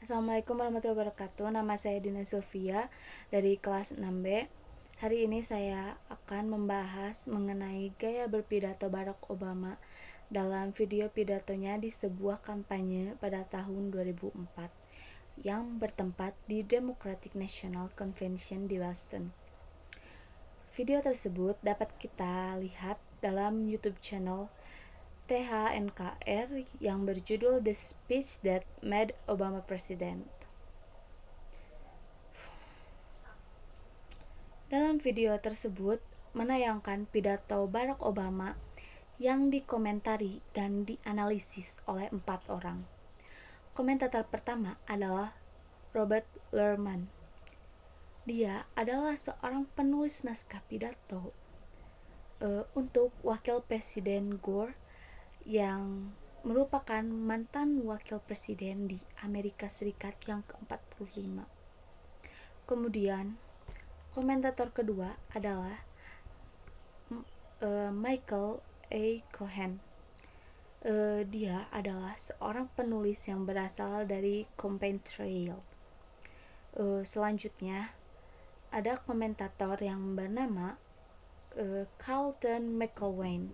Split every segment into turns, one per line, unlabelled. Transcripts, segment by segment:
Assalamualaikum warahmatullahi wabarakatuh. Nama saya Dina Sylvia dari kelas 6B. Hari ini saya akan membahas mengenai gaya berpidato Barack Obama dalam video pidatonya di sebuah kampanye pada tahun 2004 yang bertempat di Democratic National Convention di Boston. Video tersebut dapat kita lihat dalam YouTube channel THNKR yang berjudul The Speech That Made Obama President. Dalam video tersebut menayangkan pidato Barack Obama yang dikomentari dan dianalisis oleh 4 orang. Komentator pertama adalah Robert Lerman. Dia adalah seorang penulis naskah pidato untuk Wakil Presiden Gore yang merupakan mantan wakil presiden di Amerika Serikat yang ke-45. Kemudian, komentator kedua adalah Michael A. Cohen. Dia adalah seorang penulis yang berasal dari Campaign Trail. Selanjutnya, ada komentator yang bernama Carlton McElwain.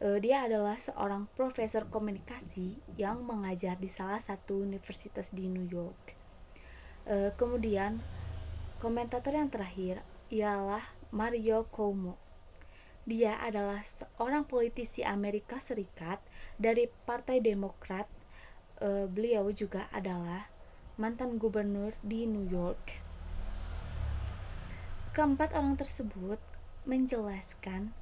Dia adalah seorang profesor komunikasi yang mengajar di salah satu universitas di New York. Kemudian, komentator yang terakhir ialah Mario Cuomo. Dia adalah seorang politisi Amerika Serikat dari Partai Demokrat. Beliau juga adalah mantan gubernur di New York. Keempat orang tersebut menjelaskan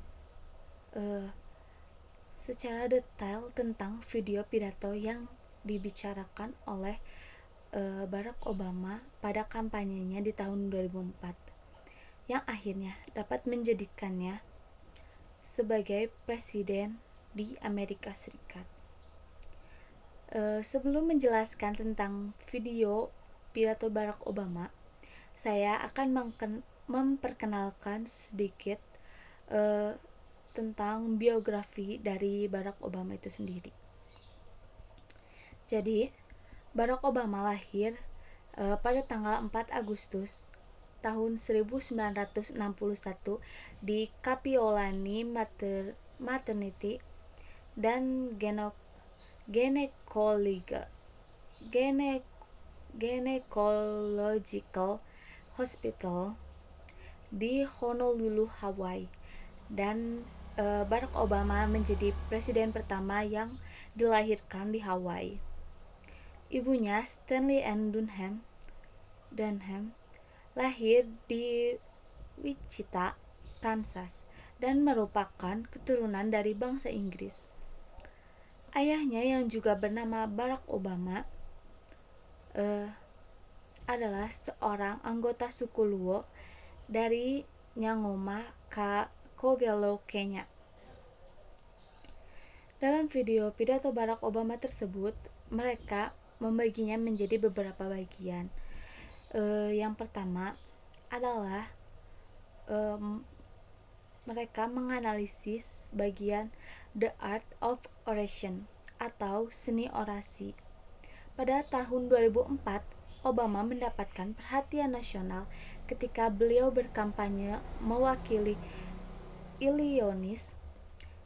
secara detail tentang video pidato yang dibicarakan oleh Barack Obama pada kampanyenya di tahun 2004 yang akhirnya dapat menjadikannya sebagai presiden di Amerika Serikat. Sebelum menjelaskan tentang video pidato Barack Obama, saya akan memperkenalkan sedikit tentang biografi dari Barack Obama itu sendiri. Jadi, Barack Obama lahir pada tanggal 4 Agustus tahun 1961 di Kapiolani Maternity dan Gynecological Hospital di Honolulu, Hawaii. Dan Barack Obama menjadi presiden pertama yang dilahirkan di Hawaii. Ibunya, Stanley Ann Dunham, lahir di Wichita, Kansas, dan merupakan keturunan dari bangsa Inggris. Ayahnya yang juga bernama Barack Obama adalah seorang anggota suku Luo dari Nyangoma, Kogelo, Kenya. Dalam video pidato Barack Obama tersebut, mereka membaginya menjadi beberapa bagian. Yang pertama adalah mereka menganalisis bagian The Art of Oration atau seni orasi. Pada tahun 2004, Obama mendapatkan perhatian nasional ketika beliau berkampanye mewakili Illinois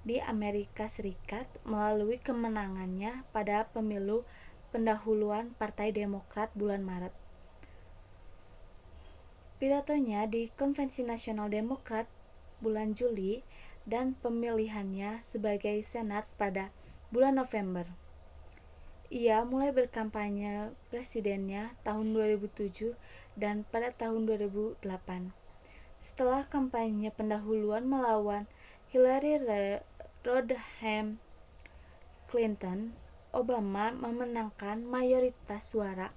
di Amerika Serikat melalui kemenangannya pada pemilu pendahuluan Partai Demokrat bulan Maret. Pidatonya di Konvensi Nasional Demokrat bulan Juli dan pemilihannya sebagai Senat pada bulan November. Ia mulai berkampanye presidennya tahun 2007 dan pada tahun 2008. Setelah kampanye pendahuluan melawan Hillary Rodham Clinton, Obama memenangkan mayoritas suara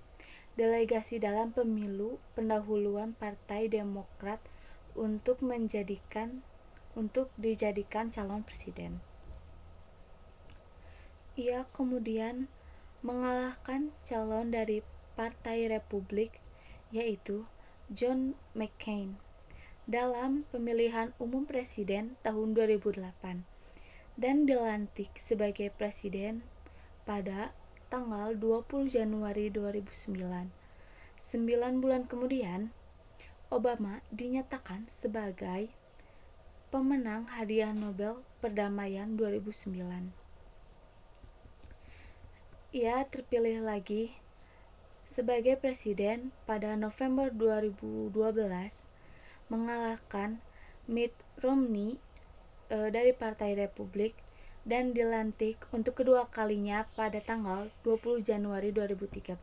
delegasi dalam pemilu pendahuluan Partai Demokrat untuk dijadikan calon presiden. Ia kemudian mengalahkan calon dari Partai Republik, yaitu John McCain, dalam pemilihan umum presiden tahun 2008 dan dilantik sebagai presiden pada tanggal 20 Januari 2009. 9 bulan kemudian, Obama dinyatakan sebagai pemenang Hadiah Nobel Perdamaian 2009. Ia terpilih lagi sebagai presiden pada November 2012, mengalahkan Mitt Romney dari Partai Republik dan dilantik untuk kedua kalinya pada tanggal 20 Januari 2013.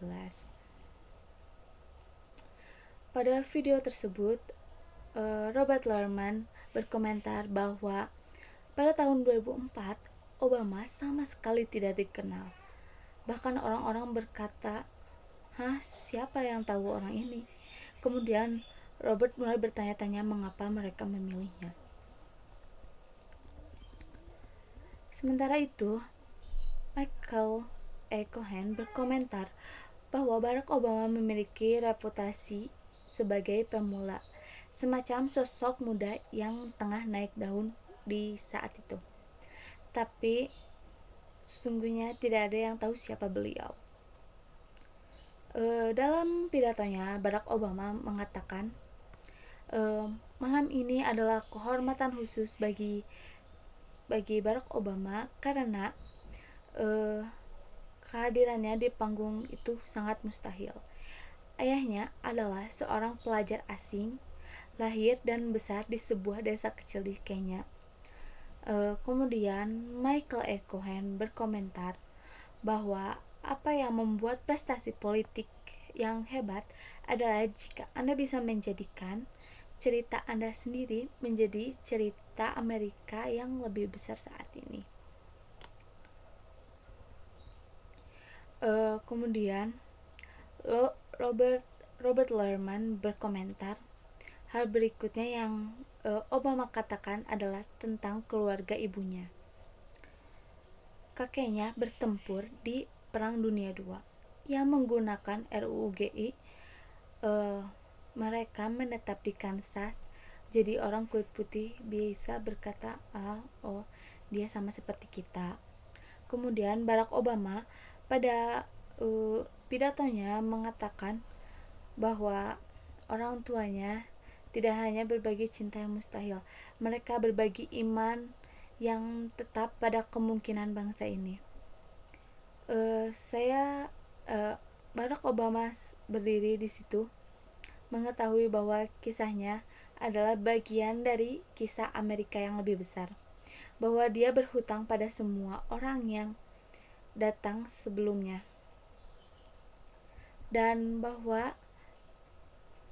Pada video tersebut, Robert Lerman berkomentar bahwa pada tahun 2004, Obama sama sekali tidak dikenal. Bahkan orang-orang berkata, "Hah, siapa yang tahu orang ini?" Kemudian Robert mulai bertanya-tanya mengapa mereka memilihnya. Sementara itu, Michael E. Cohen berkomentar bahwa Barack Obama memiliki reputasi sebagai pemula, semacam sosok muda yang tengah naik daun di saat itu. Tapi sesungguhnya tidak ada yang tahu siapa beliau. Dalam pidatonya, Barack Obama mengatakan, malam ini adalah kehormatan khusus bagi Barack Obama karena kehadirannya di panggung itu sangat mustahil. Ayahnya adalah seorang pelajar asing, lahir dan besar di sebuah desa kecil di Kenya. Kemudian Michael E. Cohen berkomentar bahwa apa yang membuat prestasi politik yang hebat adalah jika Anda bisa menjadikan cerita Anda sendiri menjadi cerita Amerika yang lebih besar saat ini. Kemudian Robert Lerman berkomentar, hal berikutnya yang Obama katakan adalah tentang keluarga ibunya. Kakeknya bertempur di Perang Dunia II yang menggunakan RUU GI. Mereka menetap di Kansas, jadi orang kulit putih bisa berkata, oh, dia sama seperti kita. Kemudian Barack Obama pada pidatonya mengatakan bahwa orang tuanya tidak hanya berbagi cinta yang mustahil, mereka berbagi iman yang tetap pada kemungkinan bangsa ini. Barack Obama berdiri di situ, mengetahui bahwa kisahnya adalah bagian dari kisah Amerika yang lebih besar, bahwa dia berhutang pada semua orang yang datang sebelumnya, dan bahwa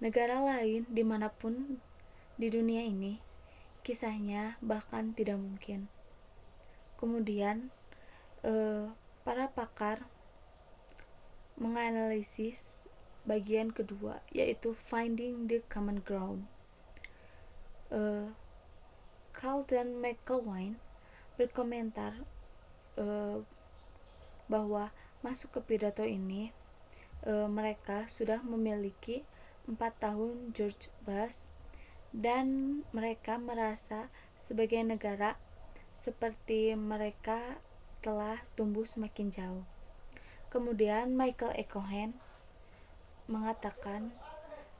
negara lain dimanapun di dunia ini kisahnya bahkan tidak mungkin. Kemudian para pakar menganalisis bagian kedua, yaitu Finding the Common Ground. Carlton McElwain berkomentar bahwa masuk ke pidato ini, mereka sudah memiliki 4 tahun George Bush, dan mereka merasa sebagai negara seperti mereka telah tumbuh semakin jauh. Kemudian Michael E. Cohen mengatakan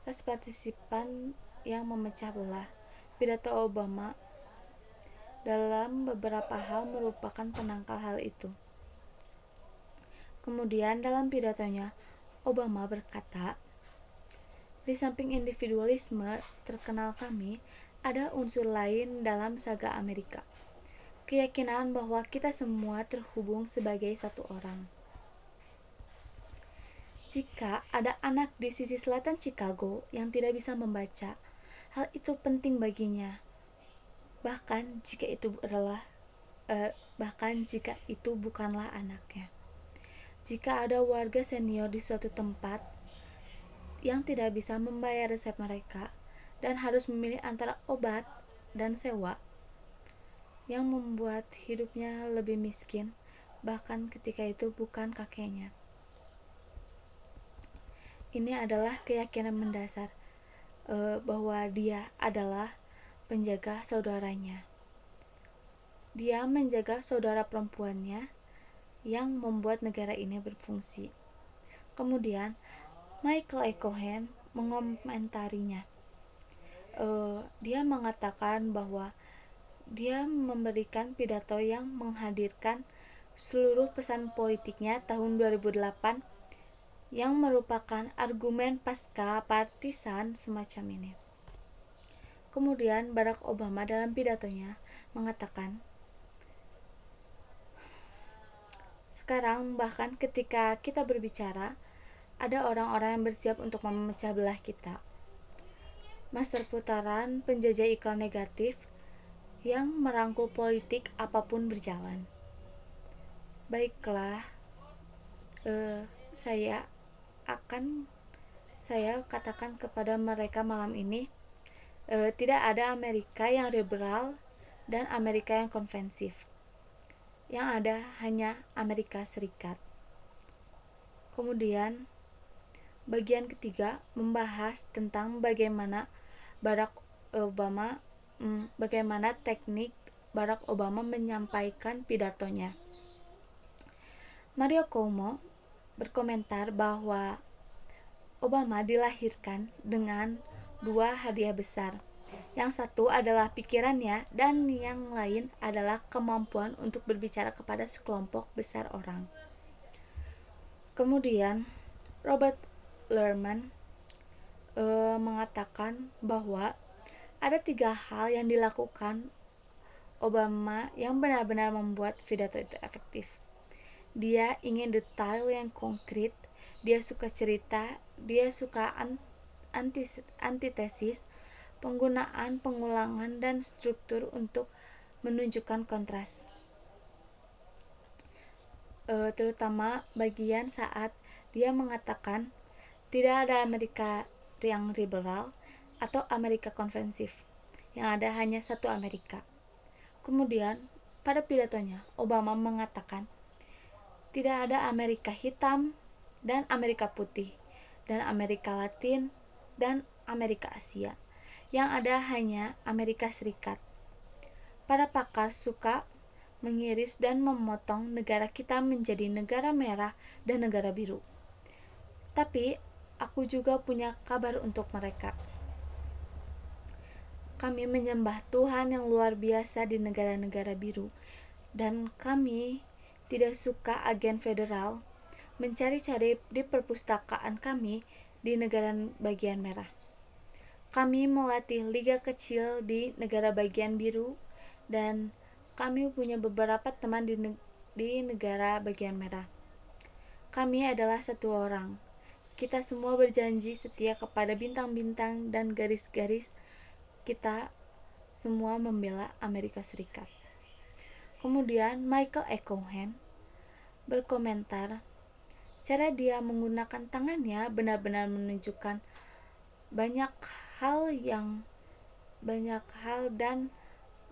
ras partisipan yang memecah belah. Pidato Obama dalam beberapa hal merupakan penangkal hal itu. Kemudian dalam pidatonya, Obama berkata, di samping individualisme terkenal kami, ada unsur lain dalam saga Amerika. Keyakinan bahwa kita semua terhubung sebagai satu orang. Jika ada anak di sisi selatan Chicago yang tidak bisa membaca, hal itu penting baginya. Bahkan jika itu bukanlah anaknya. Jika ada warga senior di suatu tempat yang tidak bisa membayar resep mereka dan harus memilih antara obat dan sewa, yang membuat hidupnya lebih miskin, bahkan ketika itu bukan kakeknya. Ini adalah keyakinan mendasar bahwa dia adalah penjaga saudaranya. Dia menjaga saudara perempuannya yang membuat negara ini berfungsi. Kemudian, Michael E. Cohen mengomentarinya. Dia mengatakan bahwa dia memberikan pidato yang menghadirkan seluruh pesan politiknya tahun 2008 yang merupakan argumen pasca partisan semacam ini. Kemudian Barack Obama dalam pidatonya mengatakan, sekarang bahkan ketika kita berbicara, ada orang-orang yang bersiap untuk memecah belah kita. Master putaran penjajah iklan negatif yang merangkul politik apapun berjalan. Baiklah, saya katakan kepada mereka malam ini, tidak ada Amerika yang liberal dan Amerika yang konvensif. Yang ada hanya Amerika Serikat. Kemudian, bagian ketiga membahas tentang bagaimana teknik Barack Obama menyampaikan pidatonya. Mario Cuomo berkomentar bahwa Obama dilahirkan dengan 2 hadiah besar. Yang satu adalah pikirannya dan yang lain adalah kemampuan untuk berbicara kepada sekelompok besar orang. Kemudian Robert Lerman mengatakan bahwa ada 3 hal yang dilakukan Obama yang benar-benar membuat pidato itu efektif. Dia ingin detail yang konkret, dia suka cerita, dia suka antitesis, penggunaan pengulangan dan struktur untuk menunjukkan kontras. Terutama bagian saat dia mengatakan tidak ada Amerika yang liberal atau Amerika konvensif, yang ada hanya satu Amerika. Kemudian pada pidatonya Obama mengatakan tidak ada Amerika hitam dan Amerika putih, dan Amerika Latin dan Amerika Asia. Yang ada hanya Amerika Serikat. Para pakar suka mengiris dan memotong negara kita menjadi negara merah dan negara biru. Tapi aku juga punya kabar untuk mereka. Kami menyembah Tuhan yang luar biasa di negara-negara biru, dan kami tidak suka agen federal mencari-cari di perpustakaan kami di negara bagian merah. Kami melatih liga kecil di negara bagian biru, dan kami punya beberapa teman di negara bagian merah. Kami adalah satu orang. Kita semua berjanji setia kepada bintang-bintang dan garis-garis. Kita semua membela Amerika Serikat. Kemudian Michael E. Cohen berkomentar, cara dia menggunakan tangannya benar-benar menunjukkan banyak hal dan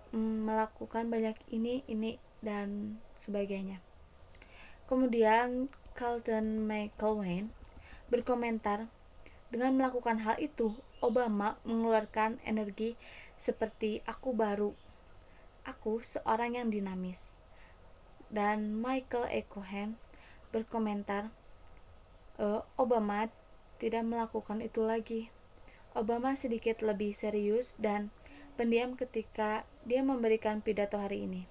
melakukan banyak ini dan sebagainya. Kemudian Carlton McElwain berkomentar, dengan melakukan hal itu, Obama mengeluarkan energi seperti aku seorang yang dinamis. Dan Michael E. Cohen berkomentar, Obama tidak melakukan itu lagi. Obama sedikit lebih serius dan pendiam ketika dia memberikan pidato hari ini,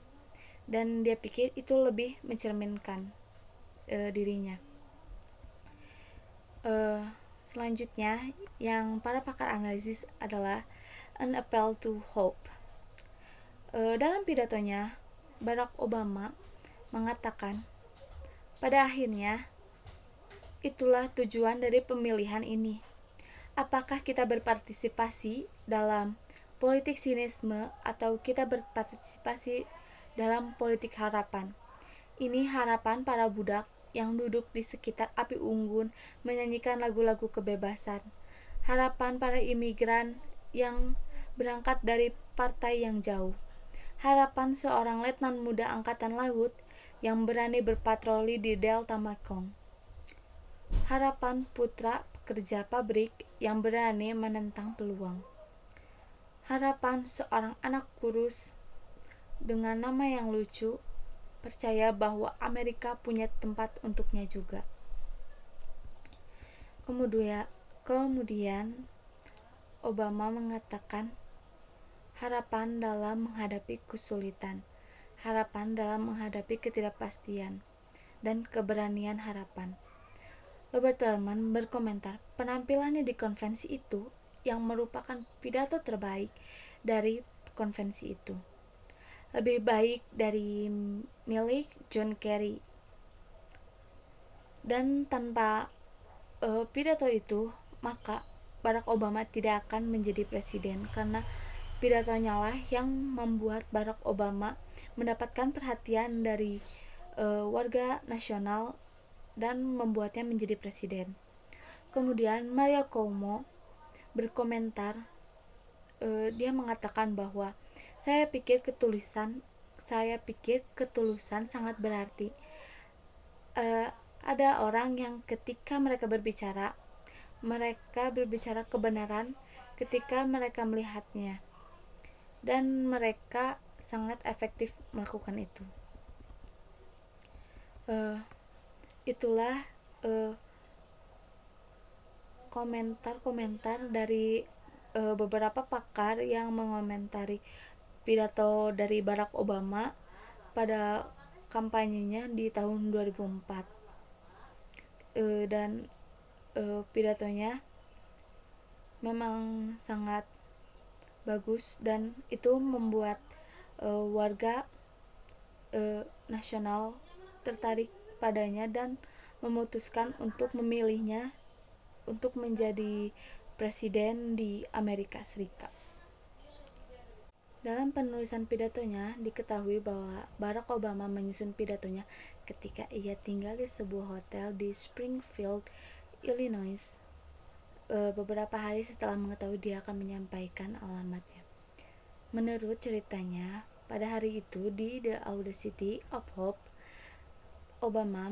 dan dia pikir itu lebih mencerminkan dirinya. Selanjutnya, yang para pakar analisis adalah An Appeal to Hope. Dalam pidatonya, Barack Obama mengatakan, pada akhirnya, itulah tujuan dari pemilihan ini. Apakah kita berpartisipasi dalam politik sinisme atau kita berpartisipasi dalam politik harapan? Ini harapan para budak yang duduk di sekitar api unggun menyanyikan lagu-lagu kebebasan. Harapan para imigran yang berangkat dari partai yang jauh. Harapan seorang letnan muda angkatan laut yang berani berpatroli di Delta Mekong. Harapan putra pekerja pabrik yang berani menentang peluang. Harapan seorang anak kurus dengan nama yang lucu percaya bahwa Amerika punya tempat untuknya juga. Kemudian Obama mengatakan harapan dalam menghadapi kesulitan, harapan dalam menghadapi ketidakpastian, dan keberanian harapan. Robert Thurman berkomentar, penampilannya di konvensi itu yang merupakan pidato terbaik dari konvensi itu. Lebih baik dari milik John Kerry. Dan tanpa pidato itu, maka Barack Obama tidak akan menjadi presiden, karena pidatonya lah yang membuat Barack Obama mendapatkan perhatian dari warga nasional dan membuatnya menjadi presiden. Kemudian Mario Cuomo berkomentar, dia mengatakan bahwa saya pikir ketulusan sangat berarti. Ada orang yang ketika mereka berbicara kebenaran ketika mereka melihatnya, dan mereka sangat efektif melakukan itu. Itulah komentar-komentar dari beberapa pakar yang mengomentari pidato dari Barack Obama pada kampanyenya di tahun 2004. Dan pidatonya memang sangat bagus, dan itu membuat warga nasional tertarik padanya dan memutuskan untuk memilihnya untuk menjadi presiden di Amerika Serikat. Dalam penulisan pidatonya diketahui bahwa Barack Obama menyusun pidatonya ketika ia tinggal di sebuah hotel di Springfield, Illinois, beberapa hari setelah mengetahui dia akan menyampaikan alamatnya. Menurut ceritanya, pada hari itu di The Audacity of Hope, Obama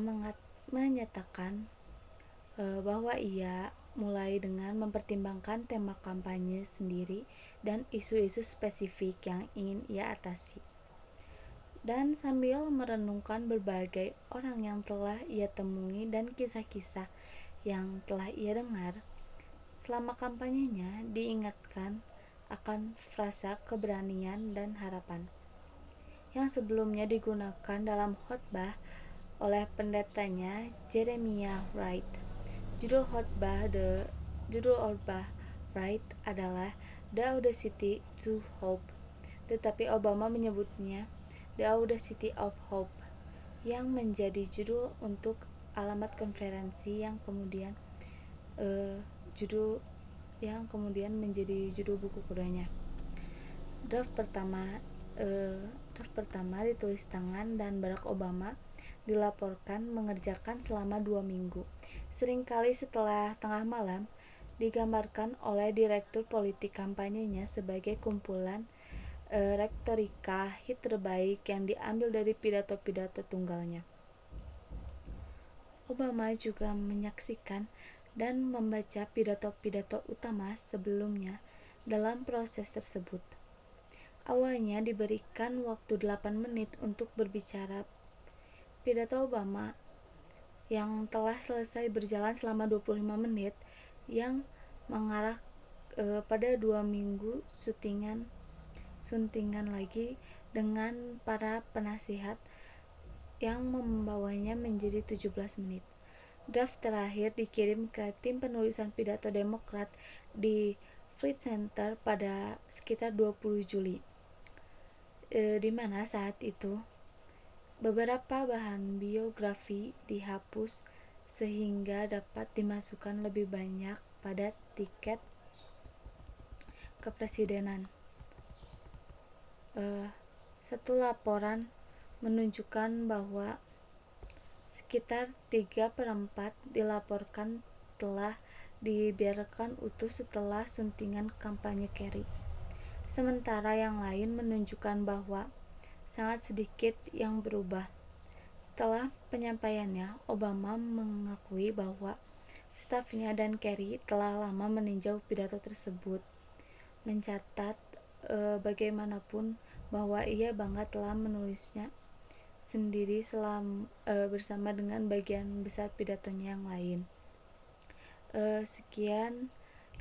menyatakan bahwa ia mulai dengan mempertimbangkan tema kampanye sendiri dan isu-isu spesifik yang ingin ia atasi, dan sambil merenungkan berbagai orang yang telah ia temui dan kisah-kisah yang telah ia dengar selama kampanyenya, diingatkan akan frasa keberanian dan harapan yang sebelumnya digunakan dalam khotbah oleh pendetanya Jeremiah Wright. Judul khotbah Wright adalah The Audacity to Hope, tetapi Obama menyebutnya The Audacity of Hope, yang menjadi judul untuk alamat konferensi yang kemudian menjadi judul buku keduanya. Draft pertama ditulis tangan dan Barack Obama dilaporkan mengerjakan selama 2 minggu. Seringkali setelah tengah malam, digambarkan oleh direktur politik kampanyenya sebagai kumpulan retorika hit terbaik yang diambil dari pidato-pidato tunggalnya. Obama juga menyaksikan dan membaca pidato-pidato utama sebelumnya dalam proses tersebut. Awalnya diberikan waktu 8 menit untuk berbicara. Pidato Obama yang telah selesai berjalan selama 25 menit yang mengarah pada 2 minggu suntingan lagi dengan para penasihat yang membawanya menjadi 17 menit. Draft terakhir dikirim ke tim penulisan pidato Demokrat di Fleet Center pada sekitar 20 Juli, di mana saat itu beberapa bahan biografi dihapus sehingga dapat dimasukkan lebih banyak pada tiket kepresidenan. Satu laporan menunjukkan bahwa sekitar 3/4 dilaporkan telah dibiarkan utuh setelah suntingan kampanye Kerry, sementara yang lain menunjukkan bahwa sangat sedikit yang berubah. Setelah penyampaiannya, Obama mengakui bahwa stafnya dan Kerry telah lama meninjau pidato tersebut, mencatat bagaimanapun bahwa ia bangga telah menulisnya sendiri bersama dengan bagian besar pidatonya yang lain. Sekian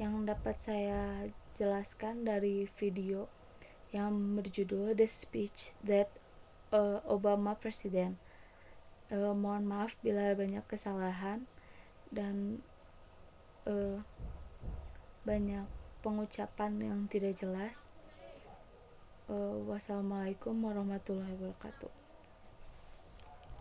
yang dapat saya jelaskan dari video yang berjudul The Speech That Obama President. Mohon maaf bila banyak kesalahan dan banyak pengucapan yang tidak jelas. Wassalamualaikum warahmatullahi wabarakatuh.